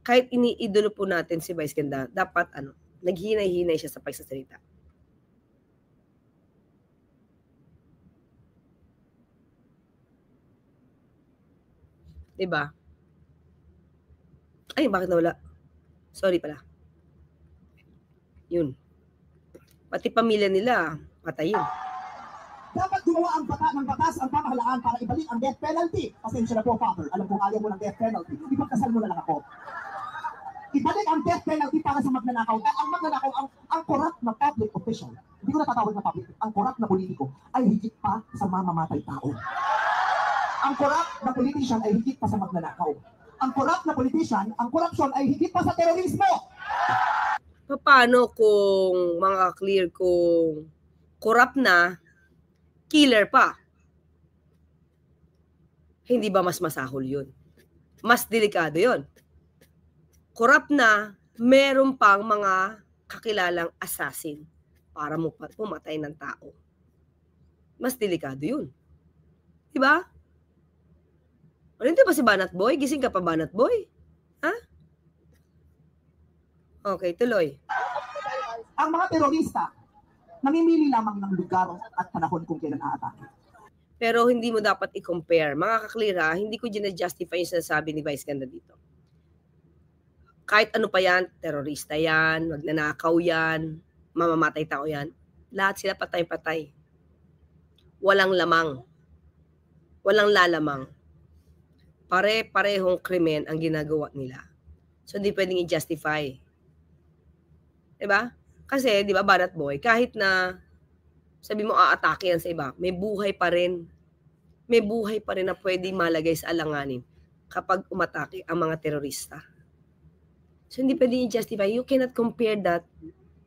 kahit iniidolo po natin si Vice Ganda, dapat naghinay-hinay siya sa pagsasalita. Diba? Ay, bakit nawala? Sorry pala. Yun. Pati pamilya nila, patayin. Dapat gumawa ng batas ang pamahalaan para ibalik ang death penalty. Pasensya na po, Father. Alam kong ayaw mo ng death penalty. Ipagkasal mo na lang ako. Ibalik ang death penalty para sa magnanakaw. Ang magnanakaw, ang corrupt na public official, hindi ko natatawag na public, ang corrupt na politiko ay higit pa sa mamamatay tao. Ang corrupt na politician ay higit pa sa magnanakaw. Ang corrupt na politician, ang corruption ay higit pa sa terorismo. Paano kung mga clear kung corrupt na, killer pa? Hindi ba mas masahol yun? Mas delikado yun. Corrupt na, meron pang mga kakilalang assassin para pumatay ng tao. Mas delikado yun. Diba? Ano hindi ba si Banat Boy? Gising ka pa, Banat Boy? Ha? Okay, tuloy. Ang mga terorista, namimili lamang ng lugar at panahon kung kailan aatake. Pero hindi mo dapat i-compare. Mga kaklira, hindi ko gina-justify yung sinasabi ni Vice Ganda dito. Kahit ano pa yan, terorista yan, magnanakaw yan, mamamatay tao yan, lahat sila patay-patay. Walang lamang. Walang lalamang. Pare-parehong krimen ang ginagawa nila. So, hindi pwedeng i-justify. Diba? Kasi, di ba, Banat Boy, kahit na sabi mo aatake yan sa iba, may buhay pa rin. May buhay pa rin na pwedeng malagay sa alanganin kapag umatake ang mga terorista. So, hindi pwedeng i-justify. You cannot compare that.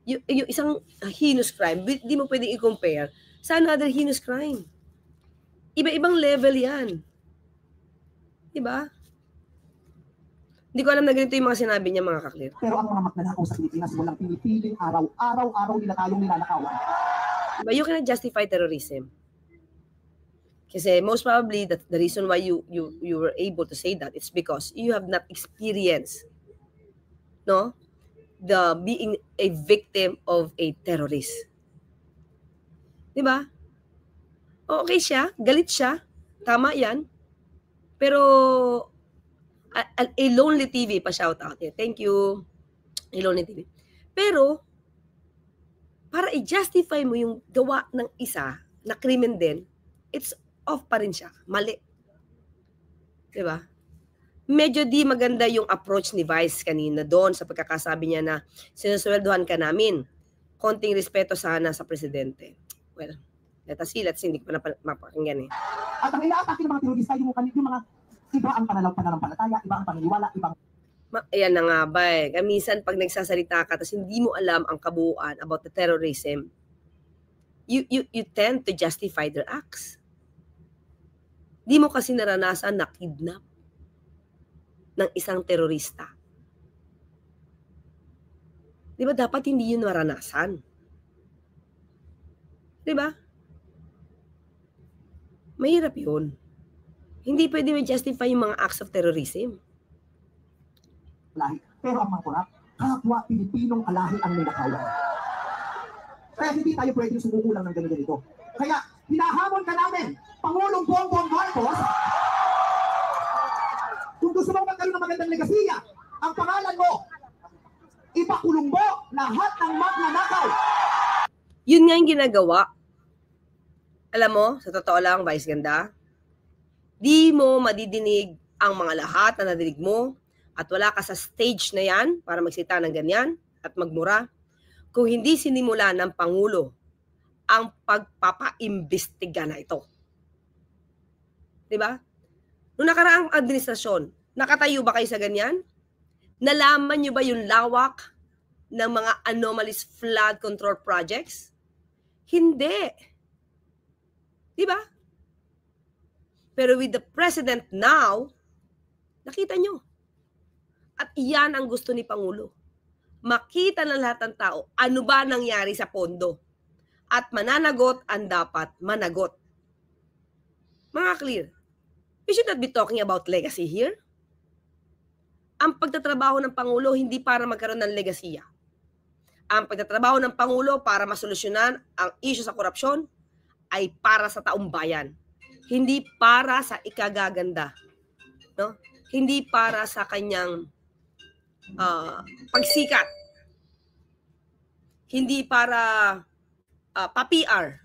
Yung isang heinous crime, di mo pwedeng i-compare sa another heinous crime. Iba-ibang level yan. Diba? Hindi ko alam na ganito yung mga sinabi niya, mga kaklir. Pero ang mga magnanakaw sa Pilipinas, walang pinipiling araw-araw nila tayong nilalakawan. Diba? You cannot justify terrorism. Kasi most probably, the reason why you were able to say that, it's because you have not experienced, no, the being a victim of a terrorist. Diba? Okay siya, galit siya, tama yan. Pero, a Lonely TV, pa-shout out. Thank you, a Lonely TV. Pero, para i-justify mo yung gawa ng isa na krimen din, it's off pa rin siya. Mali. Diba? Medyo di maganda yung approach ni Vice kanina doon sa pagkakasabi niya na sinusweldohan ka namin. Konting respeto sana sa presidente. Well, let's see, hindi ko pa mapakinggan eh. At ang inaatake ng mga terorista, yung mga iba ang pananampalataya, iba ang paniniwala, ibang... Ayan na nga ba eh. Minsan pag nagsasalita ka tapos hindi mo alam ang kabuuan about the terrorism, you tend to justify their acts. Di mo kasi naranasan na kidnap ng isang terorista. Di ba dapat hindi yun maranasan? Di ba? Mahirap yun. Hindi pwede ma-justify yung mga acts of terrorism. Pero ang mga kurap, kapwa Pilipinong alahi ang ninakawan. Kaya hindi tayo pwede sumukulang ng ganito. Kaya hinahamon ka namin, Pangulong Bongbong Marcos, kung gusto mong magkaroon ng magandang legasiya, ang pangalan mo, ipakulong mo lahat ng magnanakaw. Yun nga yung ginagawa. Alam mo, sa totoo lang, Vice Ganda, di mo madidinig ang mga lahat na nadinig mo at wala ka sa stage na yan para magsita ng ganyan at magmura kung hindi sinimula ng Pangulo ang pagpapaimbestiga na ito. Diba? Noong nakaraang administrasyon, nakatayo ba kayo sa ganyan? Nalaman nyo ba yung lawak ng mga anomalous flood control projects? Hindi. Diba? Pero with the president now, nakita nyo. At iyan ang gusto ni Pangulo. Makita ng lahat ng tao ano ba nangyari sa pondo. At mananagot ang dapat managot. Mga clear, we should not be talking about legacy here. ang pagtatrabaho ng Pangulo hindi para magkaroon ng legasiya. Ang pagtatrabaho ng Pangulo para masolusyonan ang issue sa korupsyon ay para sa taong bayan. Hindi para sa ikagaganda. No? Hindi para sa kanyang pagsikat. Hindi para pa-PR.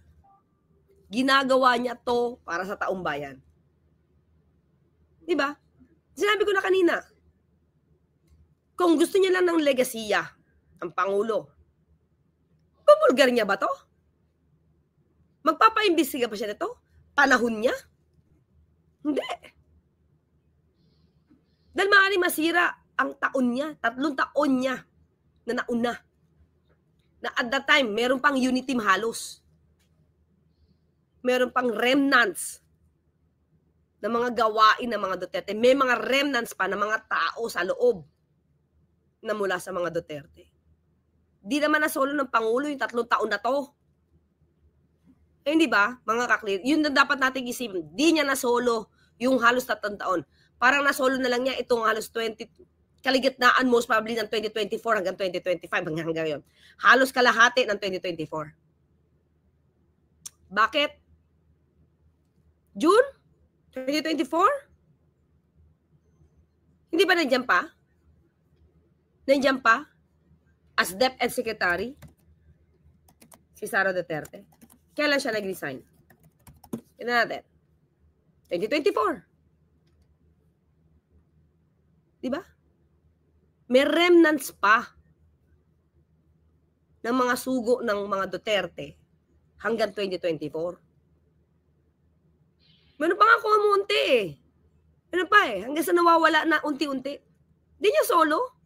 Ginagawa niya to para sa taong bayan. Diba? Sinabi ko na kanina, kung gusto niya lang ng legasiya, ang Pangulo, pabulgar niya ba to? Magpapaimbestiga pa siya nito? Panahon niya? Hindi. Dahil maaaring masira ang taon niya, 3 taon niya na nauna. Na at that time, meron pang unity team halos. Meron pang remnants ng mga gawain ng mga Duterte. May mga remnants pa ng mga tao sa loob na mula sa mga Duterte. Di naman nasolo ng Pangulo yung 3 taon na to. Eh, hindi ba, mga kaklir? Yun na dapat natin isipin. Di niya nasolo yung halos 3 taon. Parang nasolo na lang niya itong halos kaligitnaan most probably ng 2024 hanggang 2025 hanggang ngayon. Halos kalahati ng 2024. Bakit? June 2024? Hindi ba nandiyan pa? Nandiyan pa? As DepEd Secretary? Si Sara Duterte? Kailan siya nag-resign? Tignan natin. 2024. Diba? May remnants pa ng mga sugo ng mga Duterte hanggang 2024. Meron pa nga kumunti eh. Meron pa eh. Hanggang sa nawawala na unti-unti. Di niya solo.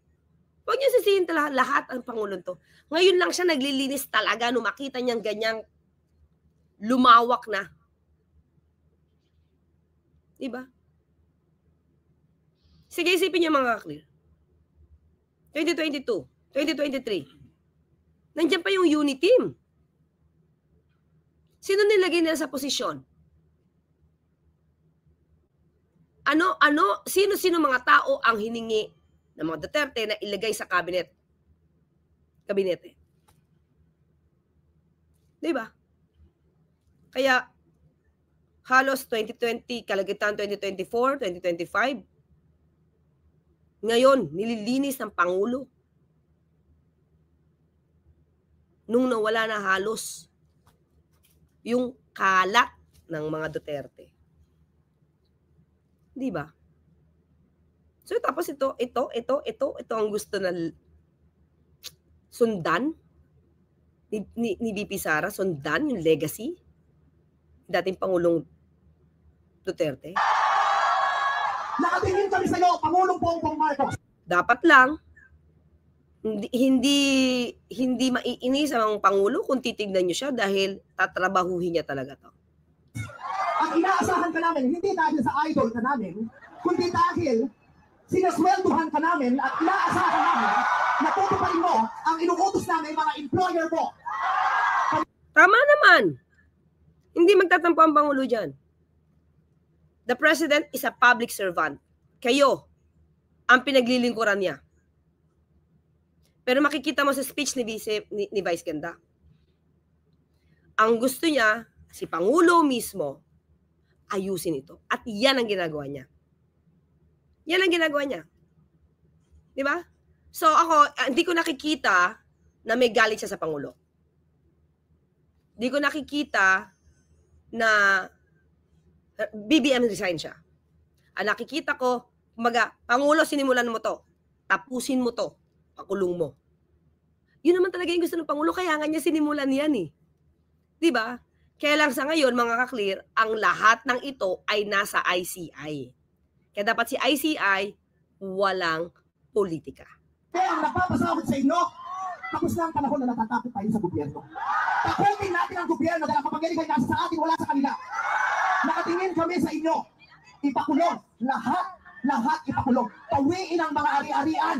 Huwag niya sisihin lahat ang Pangulong to. Ngayon lang siya naglilinis talaga nung makita niyang ganyang lumawak na. Diba? Sige, isipin niyo mga clear. 2022, 2023. Nandiyan pa yung unity team. Sino nilagay nila sa posisyon? Sino-sino mga tao ang hiningi ng mga Duterte na ilagay sa kabinete? Diba? Kaya, halos 2020, kalagitan 2024, 2025, ngayon, nililinis ng Pangulo. Nung nawala na halos yung kalat ng mga Duterte. Di ba? So tapos ito ang gusto na sundan ni VP Sara, sundan yung legacy dating Pangulong Duterte. Nakatingin kami sa iyo, Pangulong Bongbong Marcos. Dapat lang hindi maiinis ang Pangulo kung titignan niyo siya dahil tatrabahuhin niya talaga to. Ang inaasahan ka namin, hindi dahil sa idol ka namin, kundi dahil sinasweldohan ka namin at inaasahan namin na tutuparin mo ang inuutos namin mga employer mo. Tama naman. Hindi magtatampo ang Pangulo dyan. The President is a public servant. Kayo ang pinaglilingkuran niya. Pero makikita mo sa speech ni Vice Ganda. Ang gusto niya, si Pangulo mismo, ayusin ito. At yan ang ginagawa niya. Yan ang ginagawa niya. Di ba? So ako, hindi ko nakikita na may galit siya sa Pangulo. Hindi ko nakikita na BBM resign siya. Ang nakikita ko, Pangulo, sinimulan mo to. Tapusin mo to. Pakulong mo. Yun naman talaga yung gusto ng Pangulo, kaya nga niya sinimulan yan eh. Diba? Kaya lang sa ngayon, mga kaklear, ang lahat ng ito ay nasa ICI. Kaya dapat si ICI, walang politika. Kaya ang napapasahod sa inyo, tapos na ang panahon na natatakot tayo sa gobyerno. Takutin natin ang gobyerno dahil ang kapangyarihan nasa sa atin, wala sa kanila. Nakatingin kami sa inyo. Ipakulong. Lahat ipakulong. Bawiin ang mga ari-arian.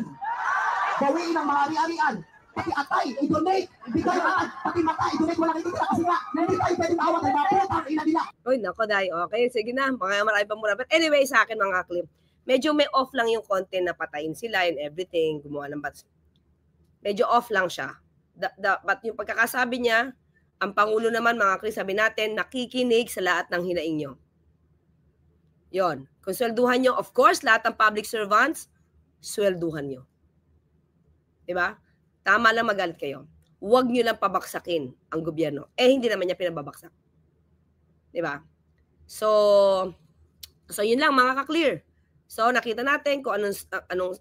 Bawiin ang mga ari-arian. Pati atay, i-donate. Ibigay lahat. Pati mata, i-donate. Walang ititira kasi nga, hindi tayo pwede maawat ay mga putang ina nila. Uy, nako, Day. Okay, sige na. Marami pa muna. But anyway, sa akin mga klip, medyo may off lang yung content na patayin sila and everything, gumawa ng bats. Medyo off lang siya. But yung pagkakasabi niya, ang Pangulo naman, mga Chris, sabi natin, nakikinig sa lahat ng hinaing nyo. Yon. Kung swelduhan nyo, of course, lahat ng public servants, swelduhan nyo. Diba? Tama lang magalit kayo. Huwag nyo lang pabaksakin ang gobyerno. Hindi naman niya pinababaksak. Diba? So yun lang mga ka-clear. So nakita natin kung anong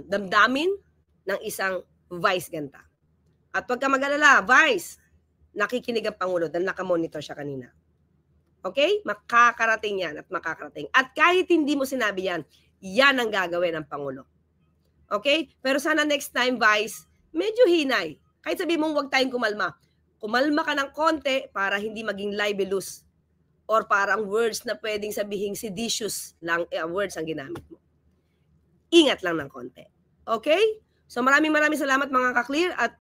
damdamin ng isang vice ganda. At huwag ka mag-alala, vice, nakikinig ang Pangulo dahil nakamonitor siya kanina. Okay? Makakarating yan at makakarating. At kahit hindi mo sinabi yan, yan ang gagawin ng Pangulo. Okay? Pero sana next time, vice, medyo hinay. Kahit sabi mong huwag tayong kumalma. Kumalma ka ng konti para hindi maging libelous or parang words na pwedeng sabihin seditious lang words ang ginamit mo. Ingat lang ng konti. Okay? So maraming salamat mga ka-clear at